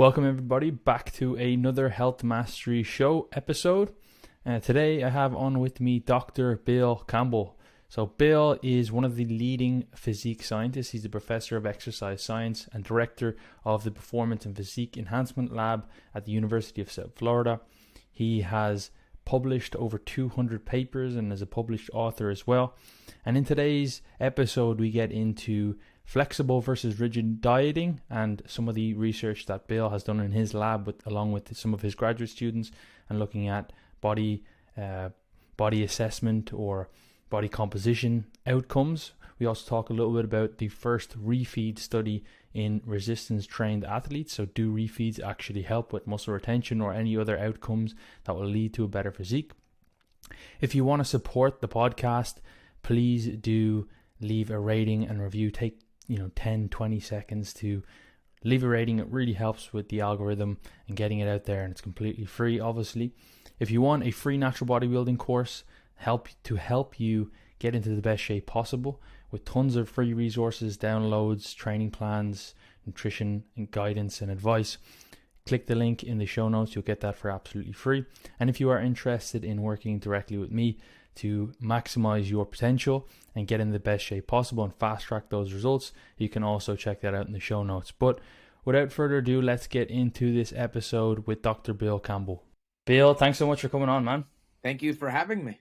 Welcome everybody back to another Health Mastery Show episode. Today I have on with me Dr. Bill Campbell. So Bill is one of the leading physique scientists. He's a professor of exercise science and director of the Performance and Physique Enhancement Lab at the University of South Florida. He has published over 200 papers and is a published author as well. And in today's episode we get into flexible versus rigid dieting and some of the research that Bill has done in his lab along with some of his graduate students, and looking at body assessment or body composition outcomes. We also talk a little bit about the first refeed study in resistance trained athletes. So do refeeds actually help with muscle retention or any other outcomes that will lead to a better physique? If you want to support the podcast, please do leave a rating and review. Take 10-20 seconds to leave a rating. It really helps with the algorithm and getting it out there, and it's completely free, obviously. If you want a free natural bodybuilding course to help you get into the best shape possible, with tons of free resources, downloads, training plans, nutrition and guidance and advice, click the link in the show notes. You'll get that for absolutely free. And if you are interested in working directly with me to maximize your potential and get in the best shape possible and fast track those results, you can also check that out in the show notes. But without further ado, let's get into this episode with Dr. Bill Campbell. Bill, thanks so much for coming on, man. Thank you for having me.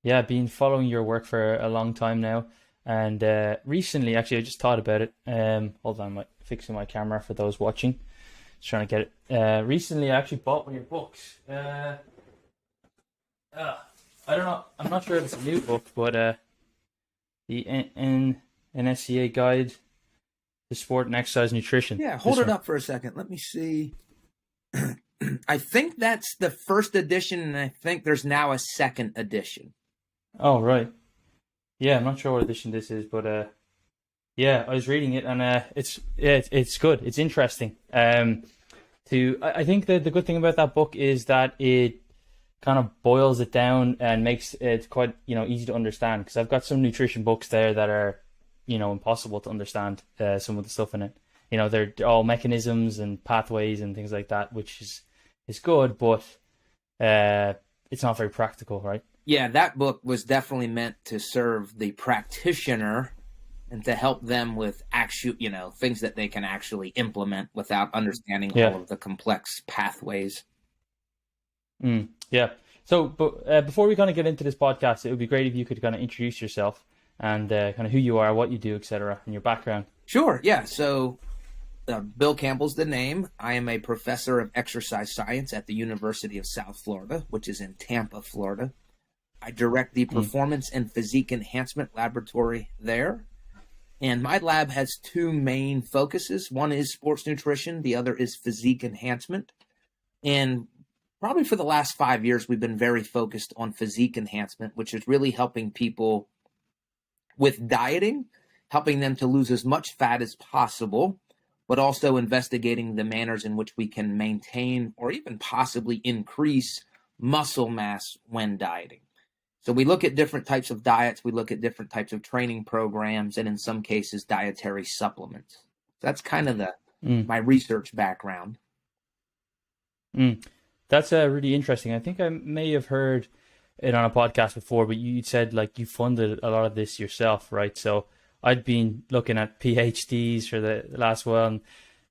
Yeah, I've been following your work for a long time now, and recently, actually, I just thought about it. Hold on, I'm fixing my camera for those watching. Just trying to get it. Recently, I actually bought one of your books. I don't know. I'm not sure if it's a new book, but the NSCA Guide to Sport and Exercise Nutrition. Yeah, hold it up for a second. Let me see. I think that's the first edition, and I think there's now a second edition. Oh, right. Yeah, I'm not sure what edition this is, but yeah, I was reading it, and it's good. It's interesting. I think that the good thing about that book is that it kind of boils it down and makes it quite easy to understand, because I've got some nutrition books there that are impossible to understand some of the stuff in it. They're all mechanisms and pathways and things like that, which is good, but it's not very practical, right? Yeah, that book was definitely meant to serve the practitioner and to help them with actual things that they can actually implement without understanding all of the complex pathways. Yeah. So, but before we kind of get into this podcast, it would be great if you could kind of introduce yourself and kind of who you are, what you do, etc., and your background. Sure. Yeah. So, Bill Campbell's the name. I am a professor of exercise science at the University of South Florida, which is in Tampa, Florida. I direct the Performance and Physique Enhancement Laboratory there. And my lab has two main focuses. One is sports nutrition. The other is physique enhancement. And probably for the last 5 years, we've been very focused on physique enhancement, which is really helping people with dieting, helping them to lose as much fat as possible, but also investigating the manners in which we can maintain or even possibly increase muscle mass when dieting. So we look at different types of diets, we look at different types of training programs, and in some cases, dietary supplements. So that's kind of my research background. That's really interesting. I think I may have heard it on a podcast before, but you said you funded a lot of this yourself, right? So I'd been looking at PhDs for the last while, and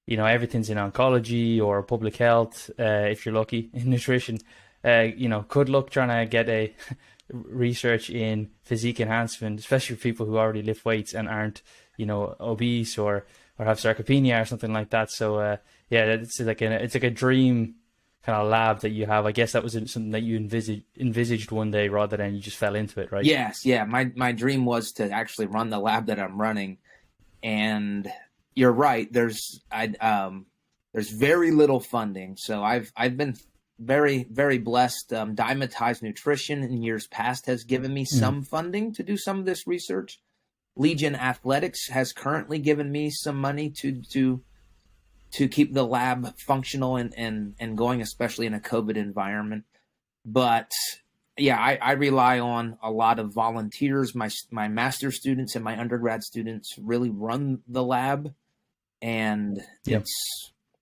everything's in oncology or public health, if you're lucky, in nutrition. Good luck trying to get a research in physique enhancement, especially for people who already lift weights and aren't, obese or have sarcopenia or something like that. So it's like a dream kind of lab that you have. I guess that was something that you envisaged one day rather than you just fell into it, right? Yes, yeah. My dream was to actually run the lab that I'm running, and you're right. There's very little funding, so I've been very, very blessed. Dymatize Nutrition in years past has given me some funding to do some of this research. Legion Athletics has currently given me some money to keep the lab functional and going, especially in a COVID environment. But yeah, I rely on a lot of volunteers. My master's students and my undergrad students really run the lab, and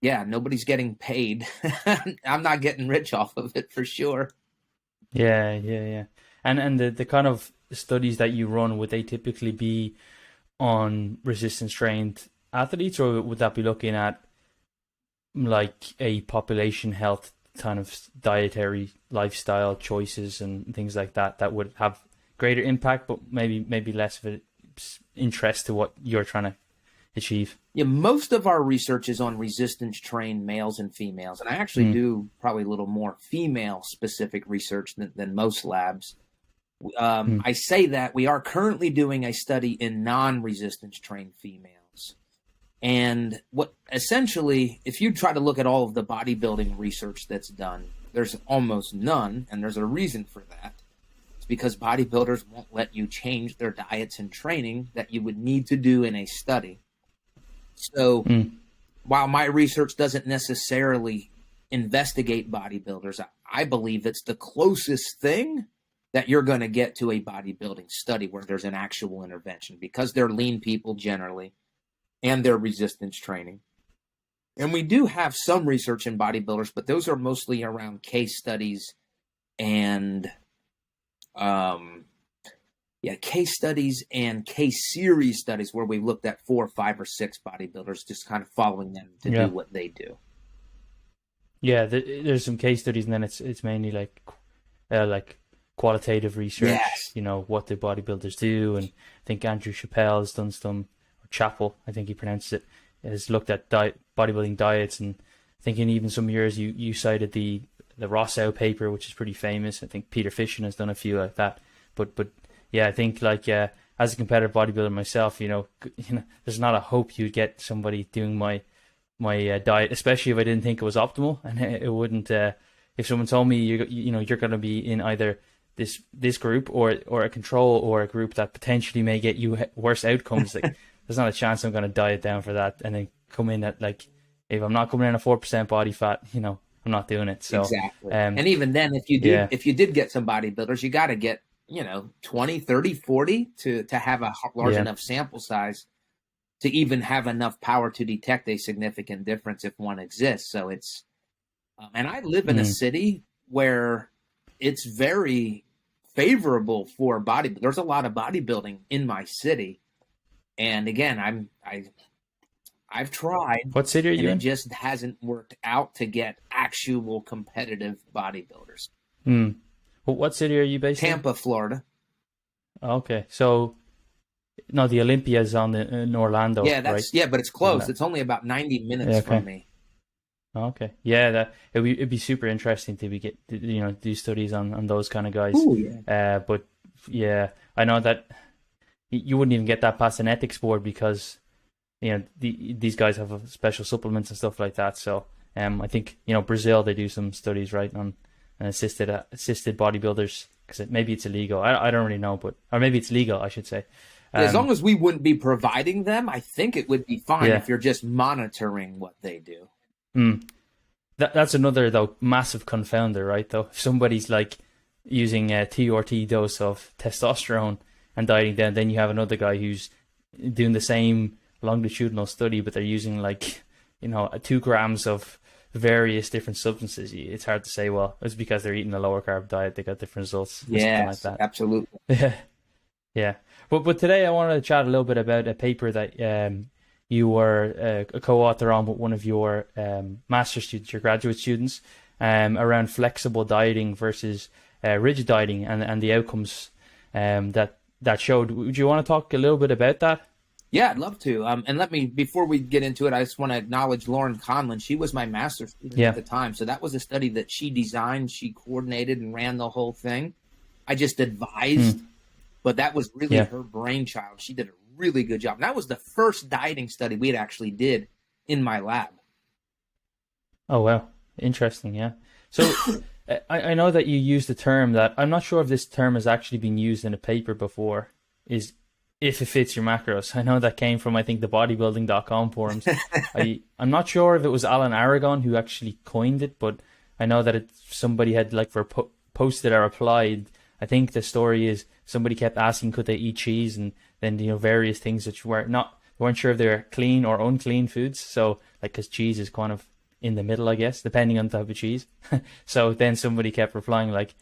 Yeah, nobody's getting paid. I'm not getting rich off of it for sure. Yeah, yeah, yeah. And the kind of studies that you run, would they typically be on resistance trained athletes, or would that be looking at like a population health kind of dietary lifestyle choices and things like that that would have greater impact, but maybe less of an interest to what you're trying to achieve? Yeah, most of our research is on resistance trained males and females, and I actually do probably a little more female specific research than most labs. I say that we are currently doing a study in non-resistance trained females. And what essentially, if you try to look at all of the bodybuilding research that's done, there's almost none, and there's a reason for that. It's because bodybuilders won't let you change their diets and training that you would need to do in a study. So while my research doesn't necessarily investigate bodybuilders, I believe it's the closest thing that you're going to get to a bodybuilding study where there's an actual intervention, because they're lean people generally and their resistance training. And we do have some research in bodybuilders, but those are mostly around case studies and case studies and case series studies where we looked at 4, 5, or 6 bodybuilders, just kind of following them to do what they do. Yeah, there's some case studies, and then it's mainly like qualitative research. Yes. You know, what the bodybuilders do, and I think Andrew Chappelle has done some, or Chappell, I think he pronounces it, has looked at bodybuilding diets, and I think in even some years you cited the Rousseau paper, which is pretty famous. I think Peter Fishin has done a few like that, but yeah, I think like as a competitive bodybuilder myself, you know, there's not a hope you'd get somebody doing my diet, especially if I didn't think it was optimal, and it wouldn't. If someone told me you're going to be in either this group or a control, or a group that potentially may get you worse outcomes, like there's not a chance I'm going to diet down for that, and then come in at like, if I'm not coming in at 4% body fat, I'm not doing it. So exactly. And even then, if you did get some bodybuilders, you got to get 20, 30, 40 to have a large enough sample size to even have enough power to detect a significant difference if one exists. So it's, and I live in a city where it's very favorable for bodybuilding. There's a lot of bodybuilding in my city. And again, I've tried. What city are you in? It just hasn't worked out to get actual competitive bodybuilders. Well, what city are you based in? Tampa, Florida. Okay, so no, the Olympia is in Orlando. Yeah, right? But it's close. It's only about 90 minutes from me. Okay, yeah, it'd be super interesting to do studies on those kind of guys. Ooh, yeah. But yeah, I know that you wouldn't even get that past an ethics board, because these guys have special supplements and stuff like that. So I think Brazil, they do some studies right on assisted bodybuilders, because maybe it's illegal. I don't really know, or maybe it's legal, I should say. As long as we wouldn't be providing them, I think it would be fine if you're just monitoring what they do. That's another though massive confounder, right? Though if somebody's like using a T or T dose of testosterone and dieting down, then you have another guy who's doing the same longitudinal study, but they're using like 2 grams of various different substances. It's hard to say, well, it's because they're eating a lower carb diet, they got different results. Yeah, like that. Absolutely. Yeah. But today I wanted to chat a little bit about a paper that you were a co-author on with one of your master's students, your graduate students, around flexible dieting versus rigid dieting, and the outcomes that showed. Would you want to talk a little bit about that? Yeah, I'd love to. And before we get into it, I just want to acknowledge Lauren Conlon. She was my master's student at the time. So that was a study that she designed, she coordinated and ran the whole thing. I just advised, but that was really her brainchild. She did a really good job. And that was the first dieting study we had actually did in my lab. Oh, wow. Interesting, yeah. So I know that you used a term that, I'm not sure if this term has actually been used in a paper before, is if it fits your macros. I know that came from, I think, the bodybuilding.com forums. I'm not sure if it was Alan Aragon who actually coined it, but I know that somebody had posted or applied. I think the story is somebody kept asking could they eat cheese, and then various things which weren't sure if they were clean or unclean foods. So because cheese is kind of in the middle, I guess, depending on the type of cheese. So then somebody kept replying like,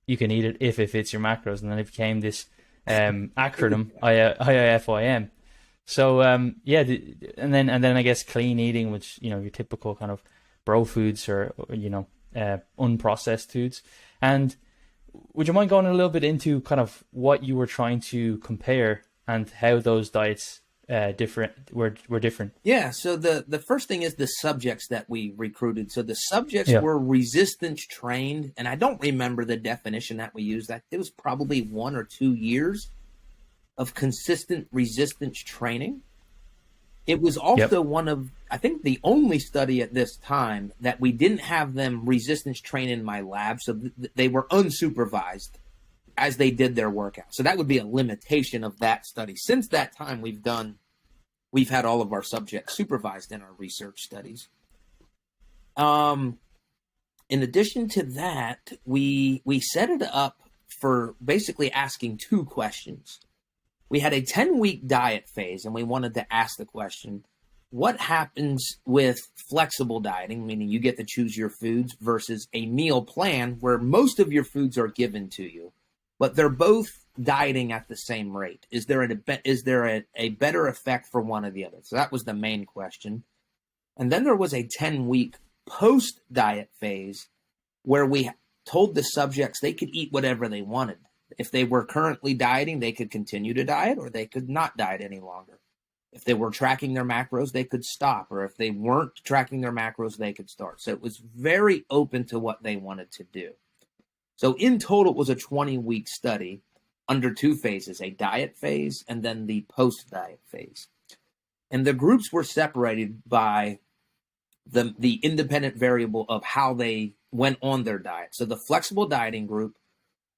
you can eat it if it fits your macros, and then it became this acronym IIFYM. So yeah, and then I guess clean eating, which your typical kind of bro foods or unprocessed foods. And would you mind going a little bit into kind of what you were trying to compare and how those diets were different? Yeah, so the first thing is the subjects that we recruited. So the subjects Yeah. were resistance trained, and I don't remember the definition that we used. That it was probably 1 or 2 years of consistent resistance training. It was also one of, I think, the only study at this time that we didn't have them resistance train in my lab, so they were unsupervised as they did their workout. So that would be a limitation of that study. Since that time, we've had all of our subjects supervised in our research studies. In addition to that, we set it up for basically asking 2 questions. We had a 10-week diet phase, and we wanted to ask the question, what happens with flexible dieting, meaning you get to choose your foods, versus a meal plan where most of your foods are given to you, but they're both dieting at the same rate? Is there a better effect for one or the other? So that was the main question. And then there was a 10-week post-diet phase where we told the subjects they could eat whatever they wanted. If they were currently dieting, they could continue to diet, or they could not diet any longer. If they were tracking their macros, they could stop, or if they weren't tracking their macros, they could start. So it was very open to what they wanted to do. So in total, it was a 20-week study under 2 phases, a diet phase and then the post-diet phase. And the groups were separated by the independent variable of how they went on their diet. So the flexible dieting group,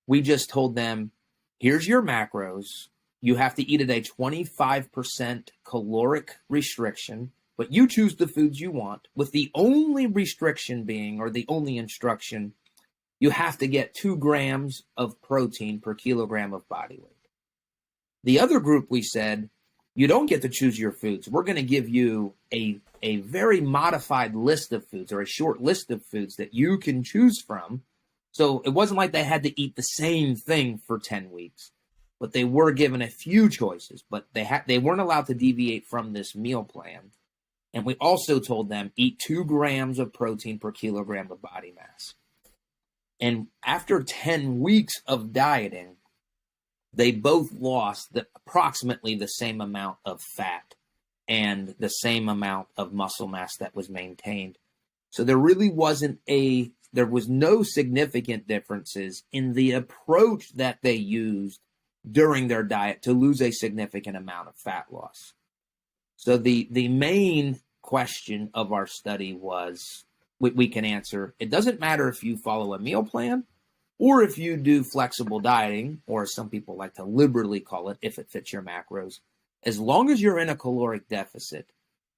we just told them, here's your macros. You have to eat at a 25% caloric restriction, but you choose the foods you want, with the only restriction being, or the only instruction, you have to get 2 grams of protein per kilogram of body weight. The other group, we said, you don't get to choose your foods. We're going to give you a very modified list of foods, or a short list of foods that you can choose from. So it wasn't like they had to eat the same thing for 10 weeks, but they were given a few choices, but they weren't allowed to deviate from this meal plan. And we also told them, eat 2 grams of protein per kilogram of body mass. And after 10 weeks of dieting, they both lost approximately the same amount of fat and the same amount of muscle mass that was maintained. So there really there was no significant differences in the approach that they used during their diet to lose a significant amount of fat loss. So the main question of our study was, we can answer, it doesn't matter if you follow a meal plan or if you do flexible dieting, or some people like to liberally call it, if it fits your macros. As long as you're in a caloric deficit,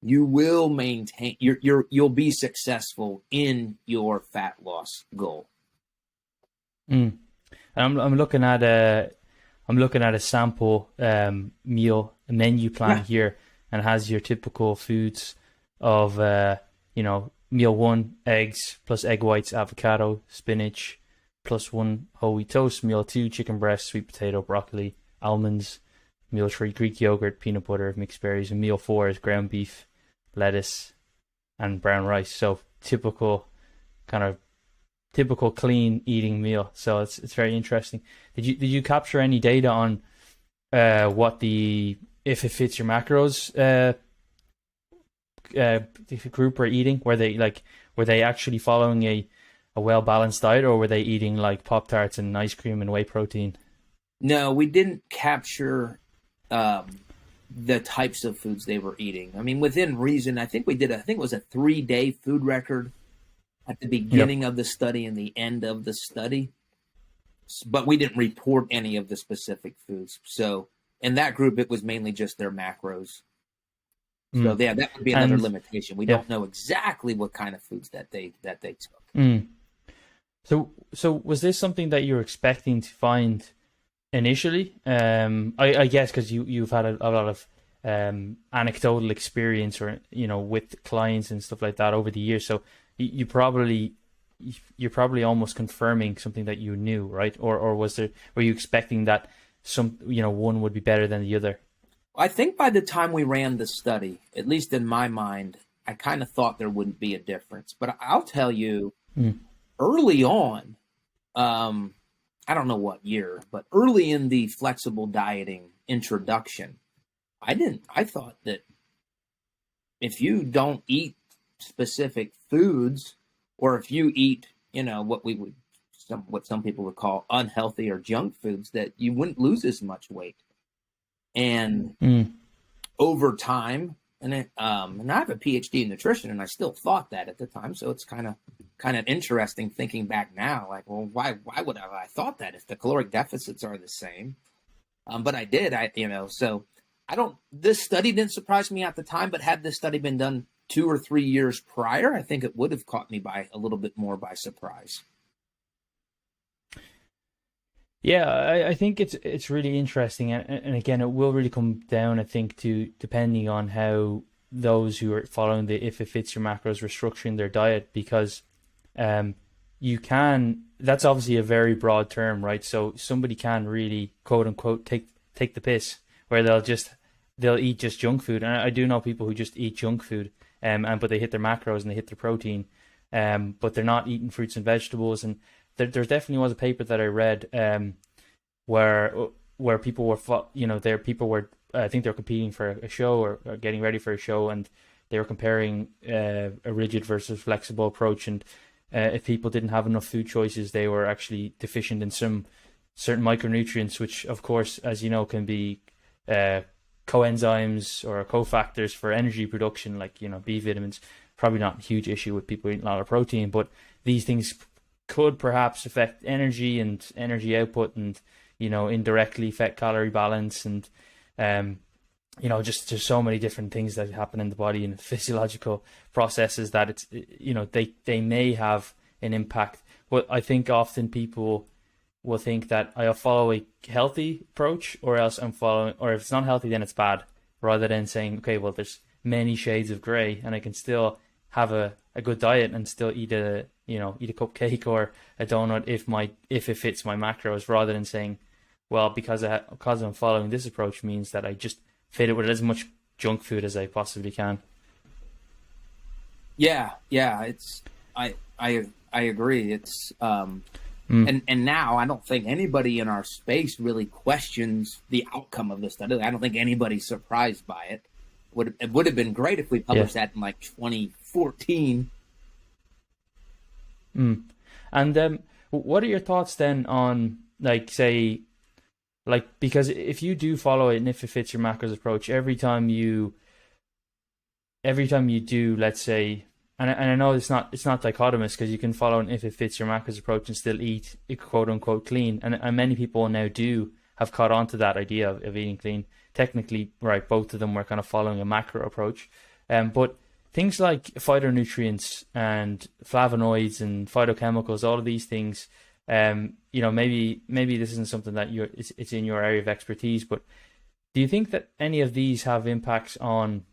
you will maintain, you'll be successful in your fat loss goal. I'm looking at a sample meal menu plan here, and it has your typical foods of meal 1, eggs plus egg whites, avocado, spinach, plus 1 whole wheat toast. Meal 2, chicken breast, sweet potato, broccoli, almonds. Meal 3, Greek yogurt, peanut butter, mixed berries. And meal 4 is ground beef, lettuce, and brown rice. So typical clean eating meal. So it's very interesting. Did you capture any data on if it fits your macros group were eating? Were they actually following a well balanced diet, or were they eating like Pop-Tarts and ice cream and whey protein? No, we didn't capture the types of foods they were eating. I mean, within reason, I think it was a 3-day food record at the beginning of the study and the end of the study, but we didn't report any of the specific foods. So in that group, it was mainly just their macros. So yeah, that would be another limitation. We don't know exactly what kind of foods that they took. So was this something that you were expecting to find initially? I guess because you've had a lot of anecdotal experience, or with clients and stuff like that over the years. So you're probably almost confirming something that you knew, right? Or were you expecting that one would be better than the other? I think by the time we ran the study, at least in my mind, I kind of thought there wouldn't be a difference. But I'll tell you, early on, I don't know what year, but early in the flexible dieting introduction, I thought that if you don't eat specific foods, or if you eat, what some people would call unhealthy or junk foods, that you wouldn't lose as much weight. And over time, and I have a PhD in nutrition, and I still thought that at the time. So it's kind of interesting thinking back now, like, well, why would I thought that if the caloric deficits are the same? But I did, so this study didn't surprise me at the time, but had this study been done 2 or 3 years prior, I think it would have caught me by a little bit more by surprise. Yeah, I think it's really interesting, and again, it will really come down, I think, to depending on how those who are following the if it fits your macros restructuring their diet, because that's obviously a very broad term, right? So somebody can really, quote unquote, take the piss, where they'll eat just junk food, and I do know people who just eat junk food, but they hit their macros and they hit their protein, but they're not eating fruits and vegetables. And there definitely was a paper that I read where people were I think they're competing for a show, or getting ready for a show, and they were comparing a rigid versus flexible approach, and if people didn't have enough food choices, they were actually deficient in some certain micronutrients, which of course, as you know, can be coenzymes or cofactors for energy production, like B vitamins. Probably not a huge issue with people eating a lot of protein, but these things could perhaps affect energy and energy output, and indirectly affect calorie balance, and just there's so many different things that happen in the body and physiological processes that it's they may have an impact. But I think often people will think that I'll follow a healthy approach, or else I'm following, or if it's not healthy, then it's bad, rather than saying, okay, well, there's many shades of gray, and I can still have a good diet and still eat a cupcake or a donut if it fits my macros, rather than saying, well, because I'm following this approach means that I just fit it with as much junk food as I possibly can. Yeah, it's I agree. It's and now I don't think anybody in our space really questions the outcome of this study. I don't think anybody's surprised by it. It would have been great if we published that in like 2014. And what are your thoughts then on, because if you do follow it, and if it fits your macros approach, every time you do, let's say, and I know it's not dichotomous, because you can follow an if it fits your macros approach and still eat quote unquote clean, and many people now do have caught on to that idea of eating clean. Technically, right, both of them were kind of following a macro approach, but things like phytonutrients and flavonoids and phytochemicals, all of these things, maybe this isn't something that it's in your area of expertise, but do you think that any of these have impacts on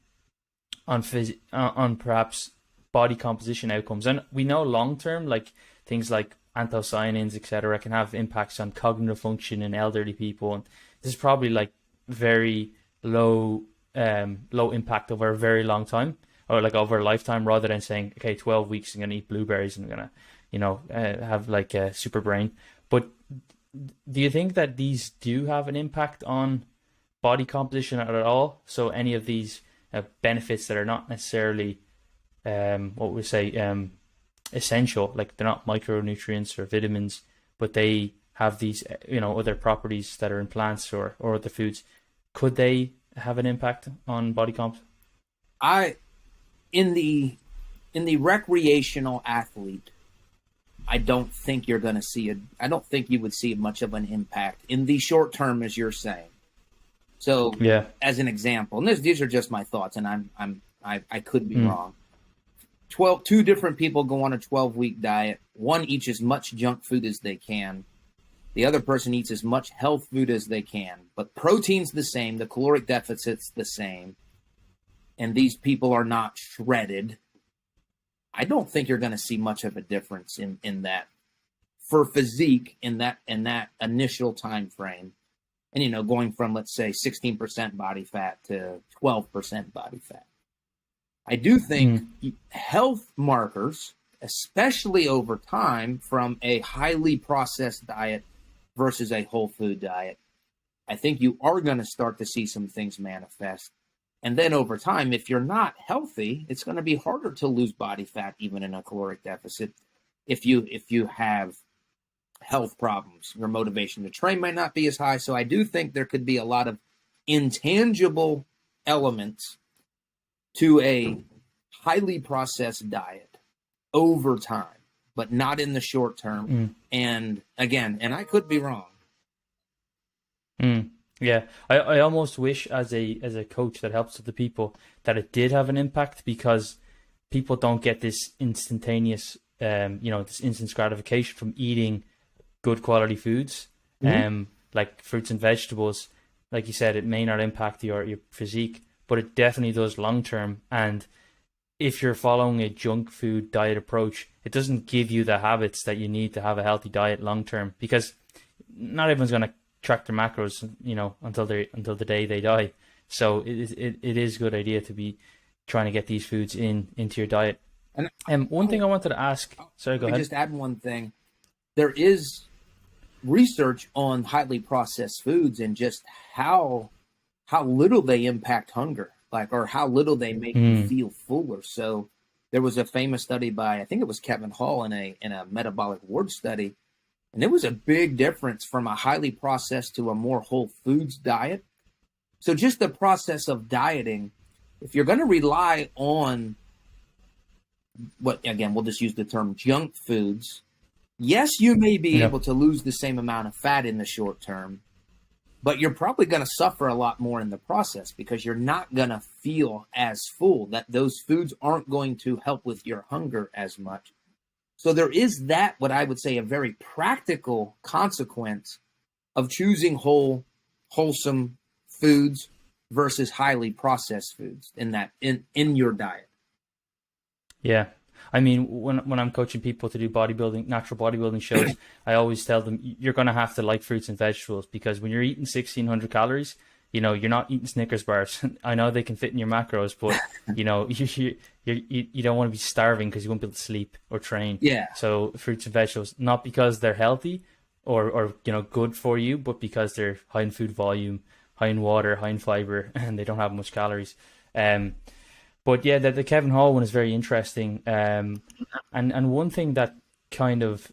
perhaps body composition outcomes? And we know long term, like things like anthocyanins, etc., can have impacts on cognitive function in elderly people, and this is probably like very low impact over a very long time, or like over a lifetime, rather than saying, okay, 12 weeks I'm gonna eat blueberries and I'm gonna have like a super brain. But do you think that these do have an impact on body composition at all? So any of these benefits that are not necessarily essential, like they're not micronutrients or vitamins, but they have these other properties that are in plants or other foods, could they have an impact on body comp? In the recreational athlete, I don't think you're going to see I don't think you would see much of an impact in the short term, as you're saying. So, yeah, as an example, and these are just my thoughts, and I could be wrong. 2 different people go on a 12-week diet. One eats as much junk food as they can. The other person eats as much health food as they can, but protein's the same, the caloric deficit's the same, and these people are not shredded. I don't think you're going to see much of a difference in that for physique in that initial time frame. And, you know, going from, let's say, 16% body fat to 12% body fat. I do think health markers, especially over time from a highly processed diet versus a whole food diet, I think you are going to start to see some things manifest. And then over time, if you're not healthy, it's going to be harder to lose body fat, even in a caloric deficit, if you have health problems. Your motivation to train might not be as high. So I do think there could be a lot of intangible elements to a highly processed diet over time, but not in the short term. And again, and I could be wrong. Yeah, I almost wish as a coach that helps with the people that it did have an impact, because people don't get this instantaneous, this instant gratification from eating good quality foods, like fruits and vegetables. Like you said, it may not impact your physique, but it definitely does long term. And if you're following a junk food diet approach, it doesn't give you the habits that you need to have a healthy diet long term, because not everyone's going to track their macros, until the day they die. So it is a good idea to be trying to get these foods into your diet. And one thing I wanted to ask, sorry, go ahead. Just add one thing. There is research on highly processed foods and just how little they impact hunger, or how little they make you feel fuller. So there was a famous study by, I think it was Kevin Hall in a metabolic ward study. And it was a big difference from a highly processed to a more whole foods diet. So just the process of dieting, if you're going to rely on we'll just use the term junk foods, yes, you may be able to lose the same amount of fat in the short term, but you're probably going to suffer a lot more in the process, because you're not going to feel as full. That those foods aren't going to help with your hunger as much. So there is that, what I would say, a very practical consequence of choosing wholesome foods versus highly processed foods in your diet. Yeah. I mean, when I'm coaching people to do natural bodybuilding shows, I always tell them you're going to have to like fruits and vegetables, because when you're eating 1,600 calories, you're not eating Snickers bars. I know they can fit in your macros, but you don't want to be starving because you won't be able to sleep or train. Yeah. So fruits and vegetables, not because they're healthy or good for you, but because they're high in food volume, high in water, high in fiber, and they don't have much calories. But yeah, the Kevin Hall one is very interesting. And one thing that kind of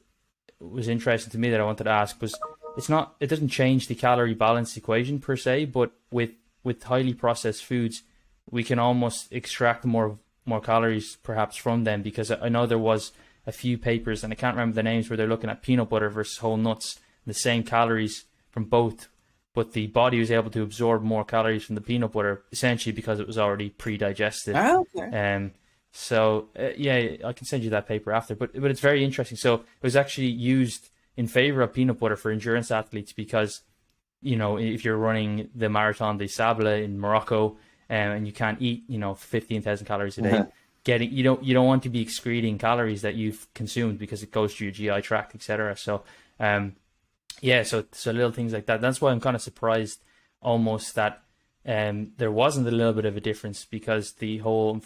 was interesting to me that I wanted to ask was, it doesn't change the calorie balance equation per se, but with highly processed foods, we can almost extract more calories perhaps from them, because I know there was a few papers, and I can't remember the names, where they're looking at peanut butter versus whole nuts, the same calories from both, but the body was able to absorb more calories from the peanut butter, essentially because it was already pre-digested. Oh, okay. So I can send you that paper after, but it's very interesting. So it was actually used in favor of peanut butter for endurance athletes, because if you're running the Marathon des Sables in Morocco, and you can't eat 15,000 calories a day, you don't want to be excreting calories that you've consumed, because it goes through your GI tract, etc. So so little things like that. That's why I'm kind of surprised almost that there wasn't a little bit of a difference, because the the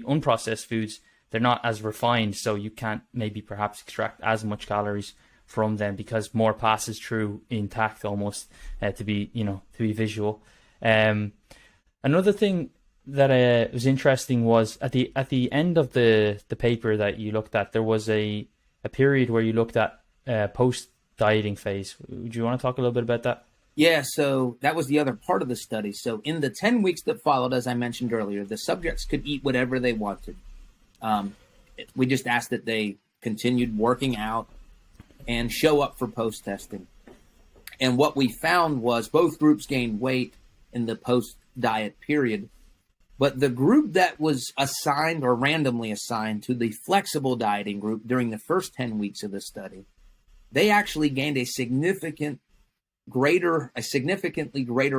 unprocessed foods, they're not as refined, so you can't maybe perhaps extract as much calories from them, because more passes through intact almost, to be visual. Another thing that was interesting was at the end of the paper that you looked at, there was a period where you looked at post dieting phase. Would you want to talk a little bit about that? Yeah, so that was the other part of the study. So in the 10 weeks that followed, as I mentioned earlier, the subjects could eat whatever they wanted. We just asked that they continued working out and show up for post-testing. And what we found was both groups gained weight in the post-diet period, but the group that was assigned or randomly assigned to the flexible dieting group during the first 10 weeks of the study, they actually gained a significantly greater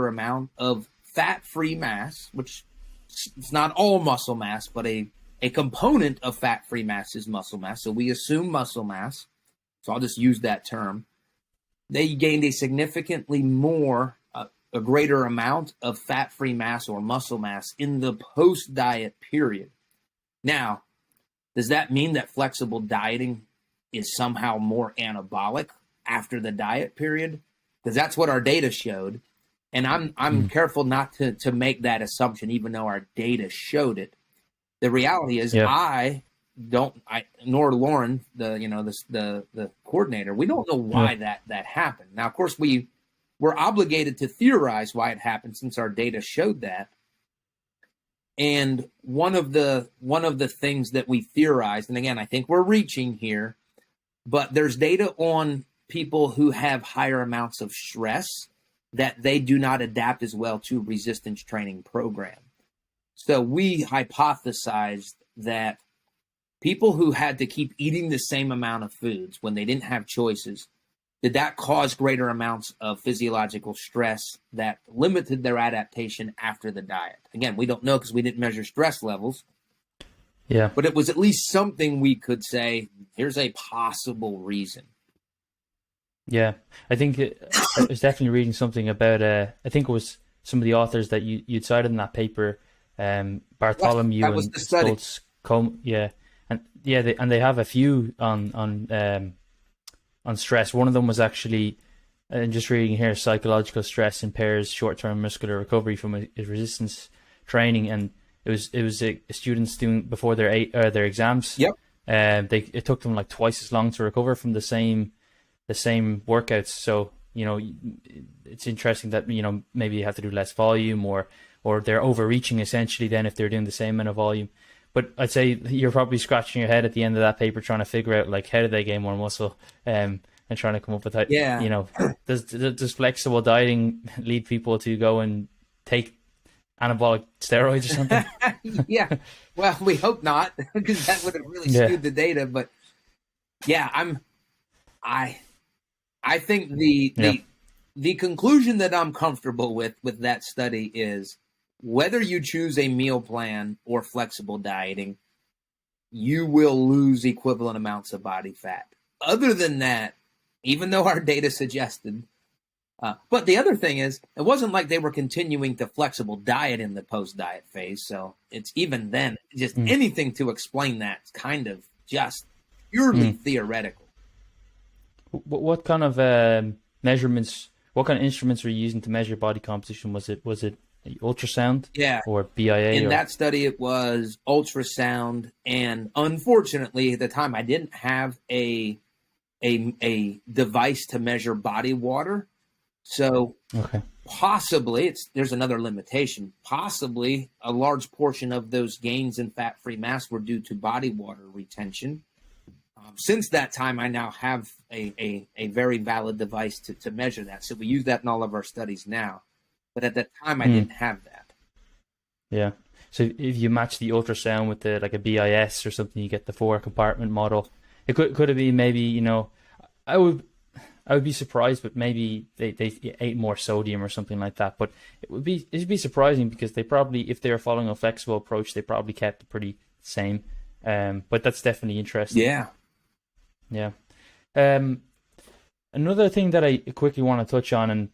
amount of fat-free mass, which it's not all muscle mass, but a component of fat-free mass is muscle mass. So we assume muscle mass. So I'll just use that term. They gained a significantly more, a greater amount of fat-free mass or muscle mass in the post-diet period. Now, does that mean that flexible dieting is somehow more anabolic after the diet period? Because that's what our data showed. And I'm careful not to make that assumption, even though our data showed it. The reality is, I nor Lauren, the coordinator, we don't know why that happened. Now, of course, we're obligated to theorize why it happened since our data showed that. And one of the things that we theorized, and again, I think we're reaching here, but there's data on people who have higher amounts of stress that they do not adapt as well to resistance training program. So we hypothesized that people who had to keep eating the same amount of foods when they didn't have choices, did that cause greater amounts of physiological stress that limited their adaptation after the diet? Again, we don't know because we didn't measure stress levels. Yeah. But it was at least something we could say, here's a possible reason. Yeah. I think I was definitely reading something about, I think it was some of the authors that you'd cited in that paper, Bartholomew that was and the study. Stoltz. They have a few on stress. One of them was actually, and just reading here, psychological stress impairs short-term muscular recovery from a resistance training, and it was students doing before their exams. Yep. It took them like twice as long to recover from the same workouts. So it's interesting that maybe you have to do less volume, or they're overreaching essentially then if they're doing the same amount of volume. But I'd say you're probably scratching your head at the end of that paper trying to figure out like how do they gain more muscle, and trying to come up with that. Yeah. Does flexible dieting lead people to go and take anabolic steroids or something? Yeah. Well, we hope not, because that would have really skewed the data. But yeah, I think the conclusion that I'm comfortable with that study is, whether you choose a meal plan or flexible dieting, you will lose equivalent amounts of body fat. Other than that, even though our data suggested, but the other thing is, it wasn't like they were continuing to flexible diet in the post-diet phase. So it's even then, just anything to explain that is kind of just purely theoretical. What kind of measurements, what kind of instruments were you using to measure body composition? Was it ultrasound? Yeah. Or BIA? In that study, it was ultrasound. And unfortunately, at the time, I didn't have a device to measure body water. So possibly, there's another limitation. Possibly a large portion of those gains in fat-free mass were due to body water retention. Since that time, I now have a very valid device to measure that. So we use that in all of our studies now. But at that time, I didn't have that. Yeah. So if you match the ultrasound with like a BIS or something, you get the 4-compartment model. It could it be maybe, I would be surprised, but maybe they ate more sodium or something like that. But it'd be surprising, because they probably, if they were following a flexible approach, they probably kept it pretty same. But that's definitely interesting. Yeah. Yeah. Another thing that I quickly want to touch on, and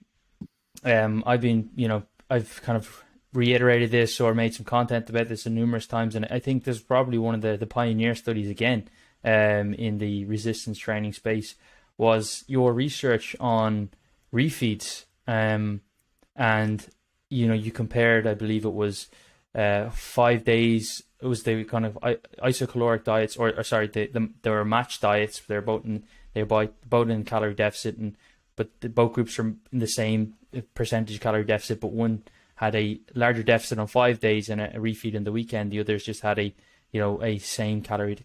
I've kind of reiterated this or made some content about this numerous times, and I think this is probably one of the pioneer studies again in the resistance training space, was your research on refeeds, and you compared, I believe it was 5 days. It was the kind of isocaloric diets, or sorry, they were matched diets. They're both in calorie deficit, but both groups are in the same percentage calorie deficit, but one had a larger deficit on 5 days and a refeed in the weekend. The others just had a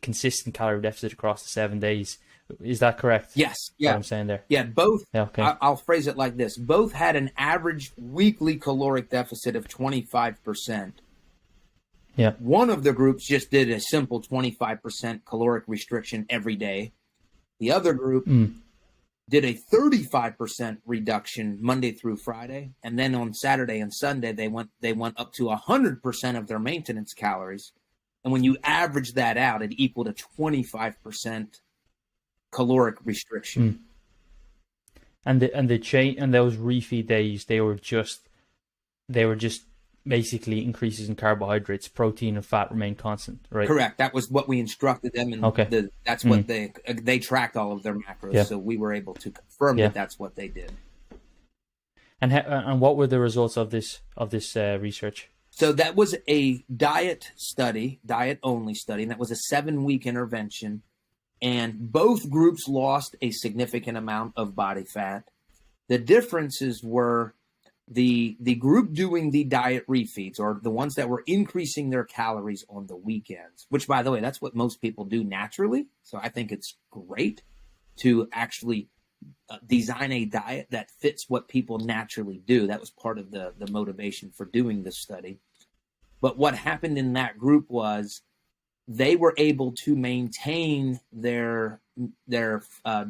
consistent calorie deficit across the 7 days. Is that correct? Yes. Yeah. What I'm saying there. Yeah. Both. Yeah, okay. I'll phrase it like this: both had an average weekly caloric deficit of 25%. Yeah. One of the groups just did a simple 25% caloric restriction every day. The other group did a 35% reduction Monday through Friday, and then on Saturday and Sunday they went up to 100% of their maintenance calories. And when you average that out, it equaled a 25% caloric restriction. And those refeed days, they were just basically increases in carbohydrates, protein and fat remained constant, right? Correct. That was what we instructed them, and that's what they tracked all of their macros. So we were able to confirm that that's what they did. And what were the results of this research? So that was a diet only study, and that was a 7-week intervention. And both groups lost a significant amount of body fat. The differences were the group doing the diet refeeds, or the ones that were increasing their calories on the weekends, which, by the way, that's what most people do naturally. So I think it's great to actually design a diet that fits what people naturally do. That was part of the motivation for doing this study. But what happened in that group was they were able to maintain their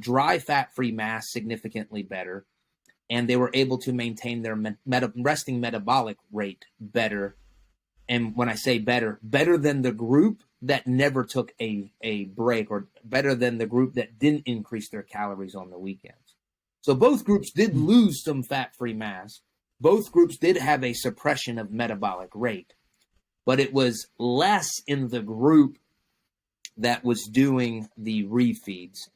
dry fat-free mass significantly better, and they were able to maintain their resting metabolic rate better. And when I say better than the group that never took a break, or better than the group that didn't increase their calories on the weekends. So both groups did lose some fat-free mass. Both groups did have a suppression of metabolic rate, but it was less in the group that was doing the refeeds.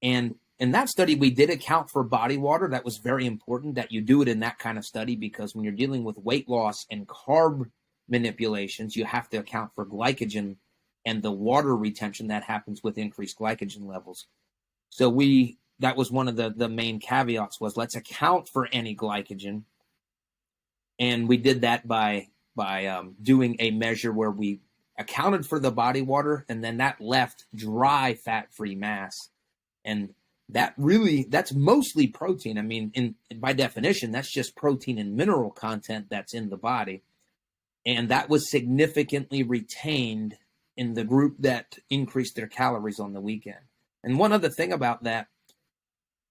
And in that study, we did account for body water. That was very important that you do it in that kind of study, because when you're dealing with weight loss and carb manipulations, you have to account for glycogen and the water retention that happens with increased glycogen levels. So that was one of the main caveats, was let's account for any glycogen. And we did that by doing a measure where we accounted for the body water, and then that left dry fat-free mass. And that's mostly protein. I mean, by definition, that's just protein and mineral content that's in the body. And that was significantly retained in the group that increased their calories on the weekend. And one other thing about that,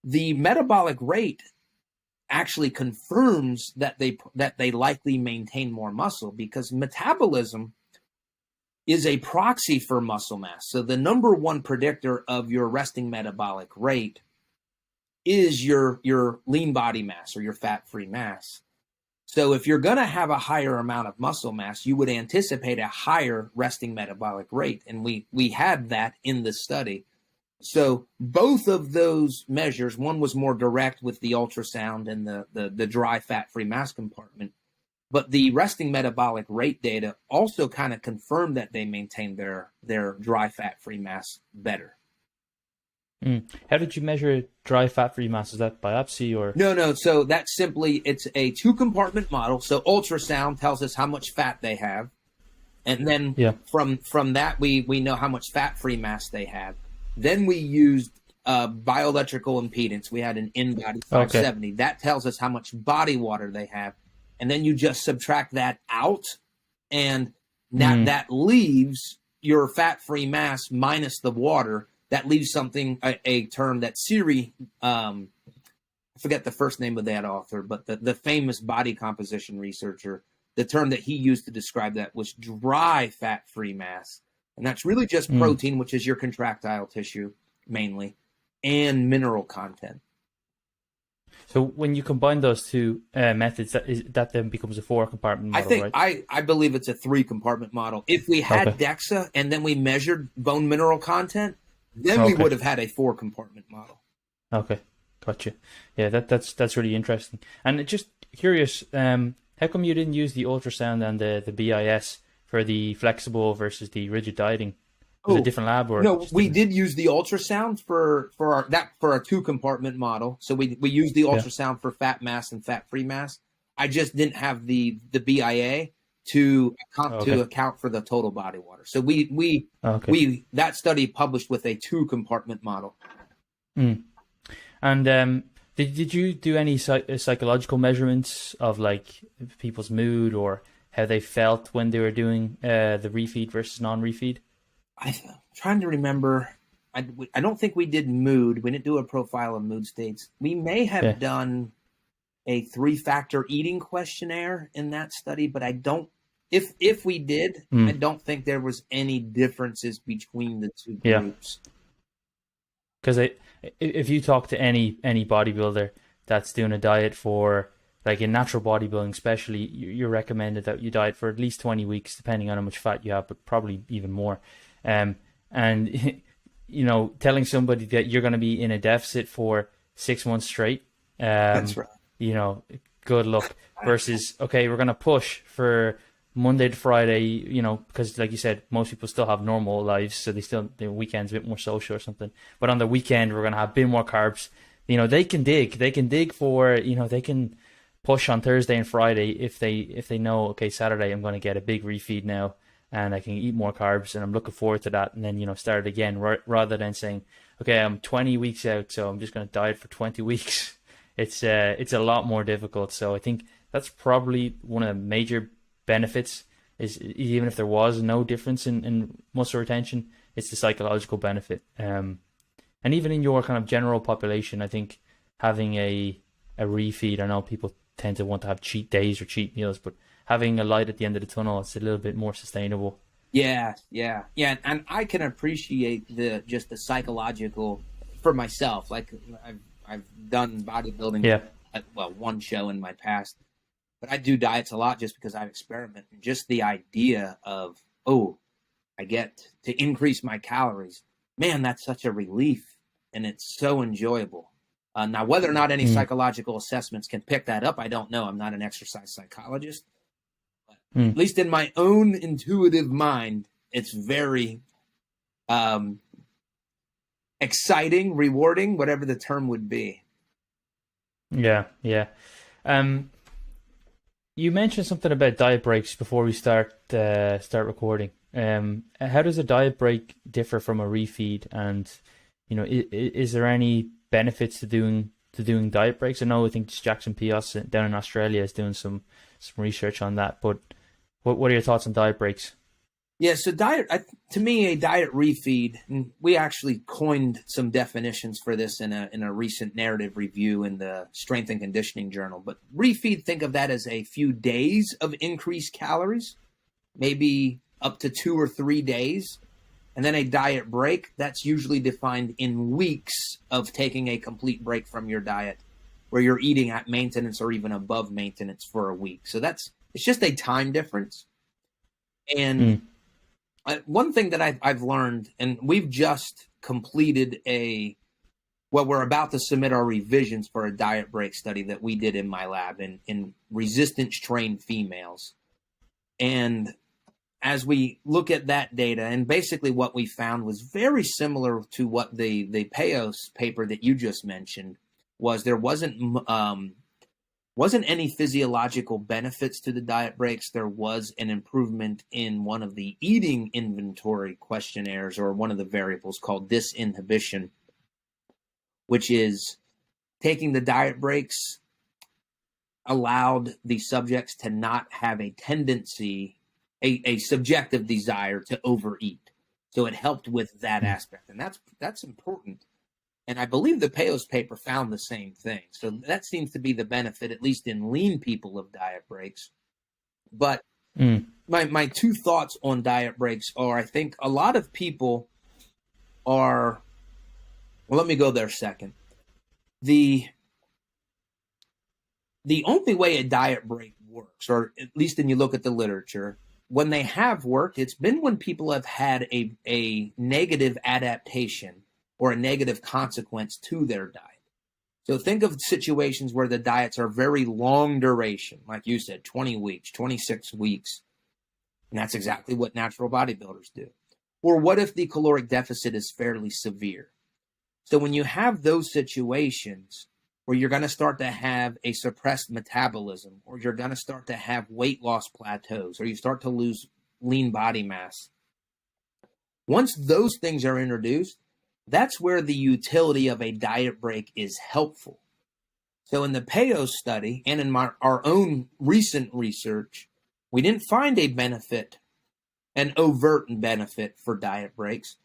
the metabolic rate actually confirms that they likely maintain more muscle, because metabolism is a proxy for muscle mass. So the number one predictor of your resting metabolic rate is your lean body mass, or your fat-free mass. So if you're going to have a higher amount of muscle mass, you would anticipate a higher resting metabolic rate. And we had that in the study. So both of those measures, one was more direct with the ultrasound and the dry fat-free mass compartment, but the resting metabolic rate data also kind of confirmed that they maintained their dry fat-free mass better. How did you measure dry fat-free mass? Is that biopsy or? No. So that's simply, it's a 2-compartment model. So ultrasound tells us how much fat they have. And then from that, we know how much fat-free mass they have. Then we used bioelectrical impedance. We had an in-body 570. Okay. That tells us how much body water they have. And then you just subtract that out, and that leaves your fat-free mass minus the water. That leaves something, a term that Siri, I forget the first name of that author, but the famous body composition researcher, the term that he used to describe that was dry fat-free mass. And that's really just protein, which is your contractile tissue mainly, and mineral content. So when you combine those two methods, that then becomes a 4-compartment model, right? I believe it's a 3-compartment model. If we had DEXA and then we measured bone mineral content, then we would have had a 4-compartment model. Okay, gotcha. Yeah, that's really interesting. And just curious, how come you didn't use the ultrasound and the BIS for the flexible versus the rigid dieting? Was it a different lab, or no? We did use the ultrasound for our 2-compartment model. So we used the ultrasound for fat mass and fat-free mass. I just didn't have the BIA to account for the total body water. So we that study published with a 2-compartment model. And did you do any psychological measurements of like people's mood or how they felt when they were doing the refeed versus non-refeed? I'm trying to remember. I don't think we did mood. We didn't do a profile of mood states. We may have done a 3-factor eating questionnaire in that study, but I don't. If we did, I don't think there was any differences between the two groups. Because if you talk to any bodybuilder that's doing a diet for, like in natural bodybuilding especially, you're recommended that you diet for at least 20 weeks, depending on how much fat you have, but probably even more. And you know, telling somebody that you're going to be in a deficit for 6 months straight, That's right. You know, good luck. Versus, okay, we're going to push for Monday to Friday, you know, because like you said, most people still have normal lives, so their weekend's a bit more social or something. But on the weekend, we're going to have a bit more carbs. You know, they can dig for, you know, they can push on Thursday and Friday if they know, okay, Saturday I'm going to get a big refeed now and I can eat more carbs and I'm looking forward to that, and then, you know, start it again, rather than saying, okay, I'm 20 weeks out, so I'm just going to diet for 20 weeks. It's a lot more difficult. So I think that's probably one of the major benefits, is even if there was no difference in muscle retention, it's the psychological benefit. And even in your kind of general population, I think having a refeed, I know people tend to want to have cheat days or cheat meals, but having a light at the end of the tunnel, it's a little bit more sustainable. Yeah. And I can appreciate the psychological for myself. Like I've done bodybuilding, one show in my past, but I do diets a lot just because I experiment. And just the idea of, I get to increase my calories, man, that's such a relief, and it's so enjoyable. Now, whether or not any psychological assessments can pick that up, I don't know. I'm not an exercise psychologist. But at least in my own intuitive mind, it's very exciting, rewarding, whatever the term would be. Yeah. You mentioned something about diet breaks before we start recording. How does a diet break differ from a refeed? And, you know, is there any benefits to doing diet breaks? I think Jackson Pios down in Australia is doing some research on that. But what are your thoughts on diet breaks? Yeah, so to me, a diet refeed, and we actually coined some definitions for this in a recent narrative review in the Strength and Conditioning Journal. But refeed, think of that as a few days of increased calories, maybe up to 2 or 3 days. And then a diet break, that's usually defined in weeks of taking a complete break from your diet, where you're eating at maintenance or even above maintenance for a week. So it's just a time difference. And one thing that I've learned, and we've just completed we're about to submit our revisions for a diet break study that we did in my lab in resistance trained females. And as we look at that data, and basically what we found was very similar to what the Payos paper that you just mentioned was. There wasn't any physiological benefits to the diet breaks. There was an improvement in one of the eating inventory questionnaires, or one of the variables called disinhibition, which is taking the diet breaks allowed the subjects to not have a tendency, a subjective desire to overeat. So it helped with that aspect. And that's important. And I believe the Payos paper found the same thing. So that seems to be the benefit, at least in lean people, of diet breaks. But my two thoughts on diet breaks are, I think a lot of people are, well, let me go there second. The only way a diet break works, or at least when you look at the literature, when they have worked, it's been when people have had a negative adaptation or a negative consequence to their diet. So think of situations where the diets are very long duration, like you said, 20 weeks, 26 weeks. And that's exactly what natural bodybuilders do. Or what if the caloric deficit is fairly severe? So when you have those situations where you're going to start to have a suppressed metabolism, or you're going to start to have weight loss plateaus, or you start to lose lean body mass, once those things are introduced, that's where the utility of a diet break is helpful. So in the Payos study and in our own recent research, we didn't find a benefit, an overt benefit for diet breaks.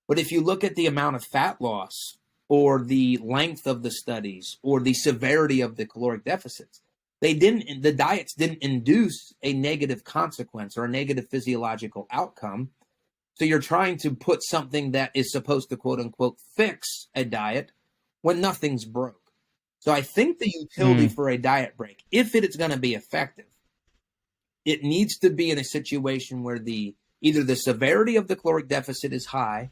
But if you look at the amount of fat loss or the length of the studies or the severity of the caloric deficits, the diets didn't induce a negative consequence or a negative physiological outcome. So you're trying to put something that is supposed to, quote unquote, fix a diet when nothing's broke. So I think the utility for a diet break, if it is going to be effective, it needs to be in a situation where either the severity of the caloric deficit is high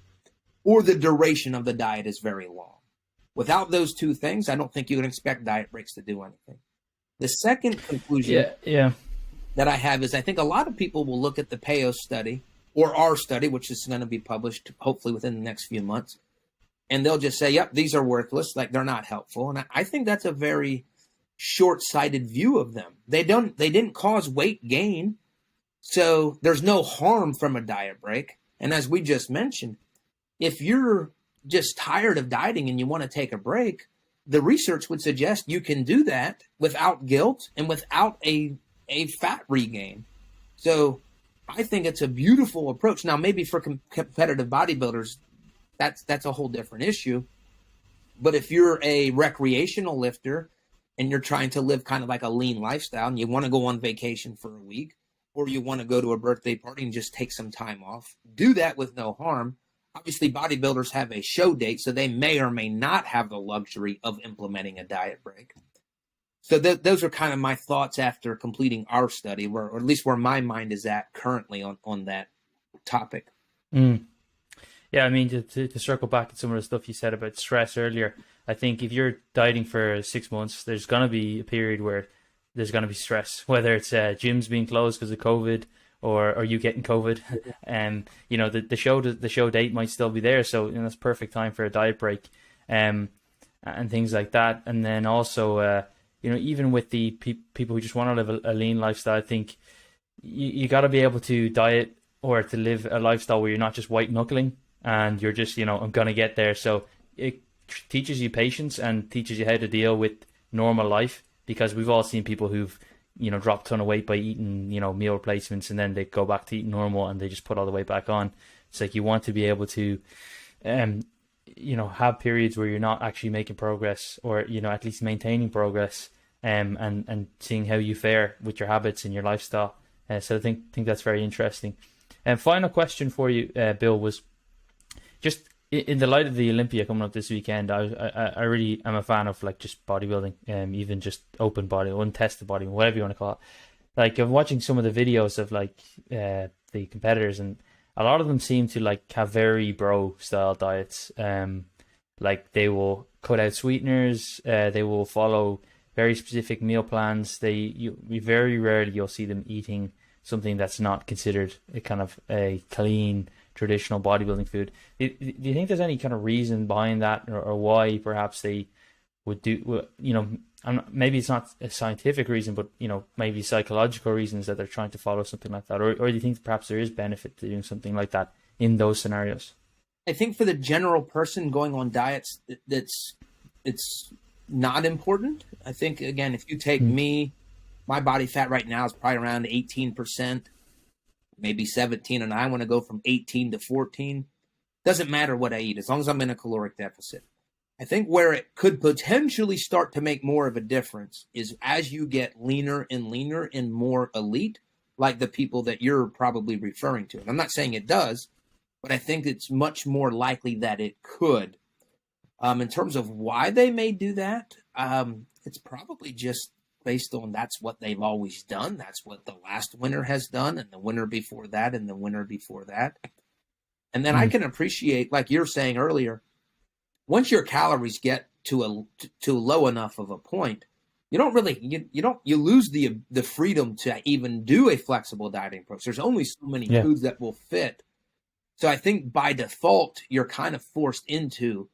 or the duration of the diet is very long. Without those two things, I don't think you can expect diet breaks to do anything. The second conclusion that I have is I think a lot of people will look at the PAO study or our study, which is going to be published hopefully within the next few months, and they'll just say, yep, these are worthless, like they're not helpful. And I think that's a very short-sighted view of them. They didn't cause weight gain, so there's no harm from a diet break. And as we just mentioned, if you're just tired of dieting and you want to take a break, the research would suggest you can do that without guilt and without a fat regain. So I think it's a beautiful approach. Now, maybe for competitive bodybuilders, that's a whole different issue. But if you're a recreational lifter and you're trying to live kind of like a lean lifestyle and you want to go on vacation for a week, or you want to go to a birthday party and just take some time off, do that with no harm. Obviously, bodybuilders have a show date, so they may or may not have the luxury of implementing a diet break. So those are kind of my thoughts after completing our study, or at least where my mind is at currently on that topic. Yeah, I mean, to circle back to some of the stuff you said about stress earlier, I think if you're dieting for 6 months, there's going to be a period where there's going to be stress, whether it's gyms being closed because of COVID or you getting COVID. And, the show date might still be there. So, it's perfect time for a diet break and things like that. And then also, even with the people who just want to live a lean lifestyle, I think you got to be able to diet or to live a lifestyle where you're not just white knuckling and you're just, I'm going to get there. So it teaches you patience and teaches you how to deal with normal life, because we've all seen people who've, dropped a ton of weight by eating, meal replacements, and then they go back to eating normal and they just put all the weight back on. It's like you want to be able to, have periods where you're not actually making progress, or, at least maintaining progress, and seeing how you fare with your habits and your lifestyle. So I think that's very interesting. And final question for you, Bill, was just in the light of the Olympia coming up this weekend. I really am a fan of just bodybuilding, even just open body, untested body, whatever you want to call it. Like, I'm watching some of the videos of the competitors, and a lot of them seem to have very bro style diets. Like, they will cut out sweeteners, they will follow very specific meal plans. Very rarely you'll see them eating something that's not considered a kind of a clean traditional bodybuilding food. Do you think there's any kind of reason behind that, or why perhaps they would do, maybe it's not a scientific reason, but maybe psychological reasons that they're trying to follow something like that, or do you think perhaps there is benefit to doing something like that in those scenarios? I think for the general person going on diets, it's not important. I think, again, if you take me, my body fat right now is probably around 18%, maybe 17, and I want to go from 18 to 14. Doesn't matter what I eat, as long as I'm in a caloric deficit. I think where it could potentially start to make more of a difference is as you get leaner and more elite, like the people that you're probably referring to. And I'm not saying it does, but I think it's much more likely that it could. In terms of why they may do that, it's probably just based on that's what they've always done. That's what the last winner has done, and the winner before that, and the winner before that. And then I can appreciate, like you're saying earlier, once your calories get to low enough of a point, you don't really you lose the freedom to even do a flexible dieting approach. There's only so many foods that will fit. So I think by default you're kind of forced into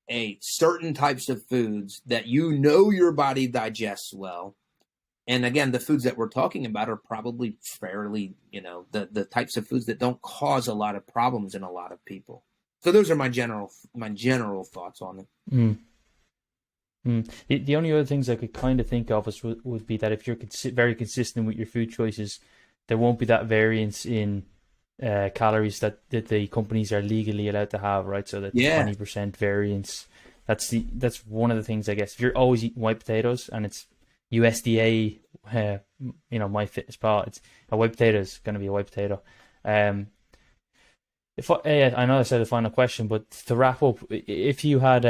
a certain types of foods that your body digests well. And again, the foods that we're talking about are probably fairly, the types of foods that don't cause a lot of problems in a lot of people. So those are my general thoughts on it. The only other things I could kind of think of would be that if you're very consistent with your food choices, there won't be that variance in calories that the companies are legally allowed to have, right? So that Yeah. 20% variance. That's one of the things, I guess. If you're always eating white potatoes and it's USDA, my fitness pal, it's a white potato is going to be a white potato. I know I said a final question, but to wrap up, if you had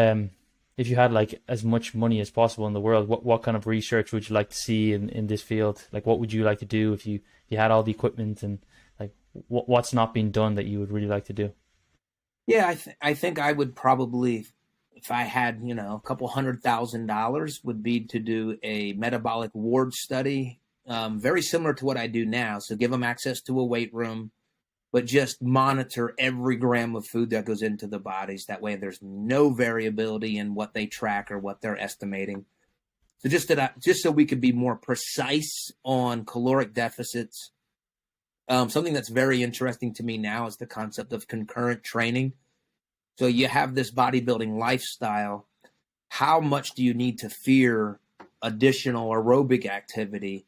like as much money as possible in the world, what kind of research would you like to see in this field? Like, what would you like to do if you had all the equipment, and like what's not being done that you would really like to do? Yeah, I think I would probably, if I had, a couple $100,000, would be to do a metabolic ward study, very similar to what I do now. So give them access to a weight room, but just monitor every gram of food that goes into the bodies. That way there's no variability in what they track or what they're estimating. So just so we could be more precise on caloric deficits. Something that's very interesting to me now is the concept of concurrent training. So you have this bodybuilding lifestyle. How much do you need to fear additional aerobic activity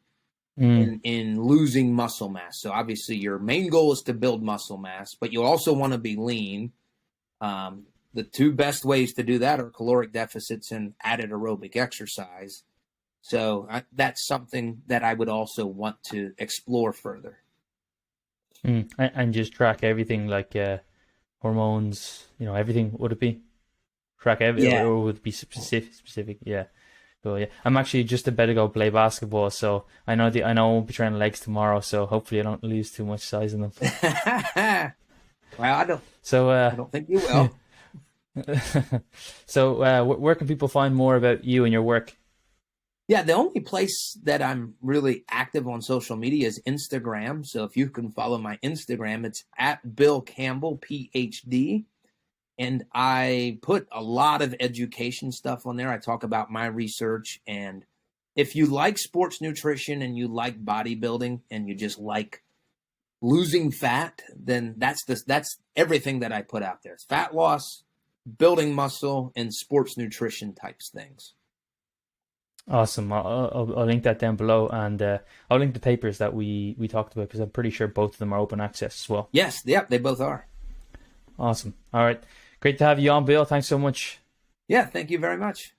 in losing muscle mass? So obviously your main goal is to build muscle mass, but you also want to be lean. The two best ways to do that are caloric deficits and added aerobic exercise. So that's something that I would also want to explore further. And just track everything, like hormones, everything. Would it be track everything, or would it be specific? Yeah. So yeah, I'm actually just about to go play basketball, so I know I won't be training legs tomorrow, so hopefully I don't lose too much size in them. Well, I don't. So I don't think you will. So where can people find more about you and your work? Yeah, the only place that I'm really active on social media is Instagram. So if you can follow my Instagram, it's at Bill Campbell, PhD. And I put a lot of education stuff on there. I talk about my research. And if you like sports nutrition and you like bodybuilding and you just like losing fat, then that's everything that I put out there. It's fat loss, building muscle, and sports nutrition types things. Awesome. I'll link that down below, and I'll link the papers that we talked about, because I'm pretty sure both of them are open access as well. Yes, yep, they both are. Awesome. All right. Great to have you on, Bill. Thanks so much. Yeah, thank you very much.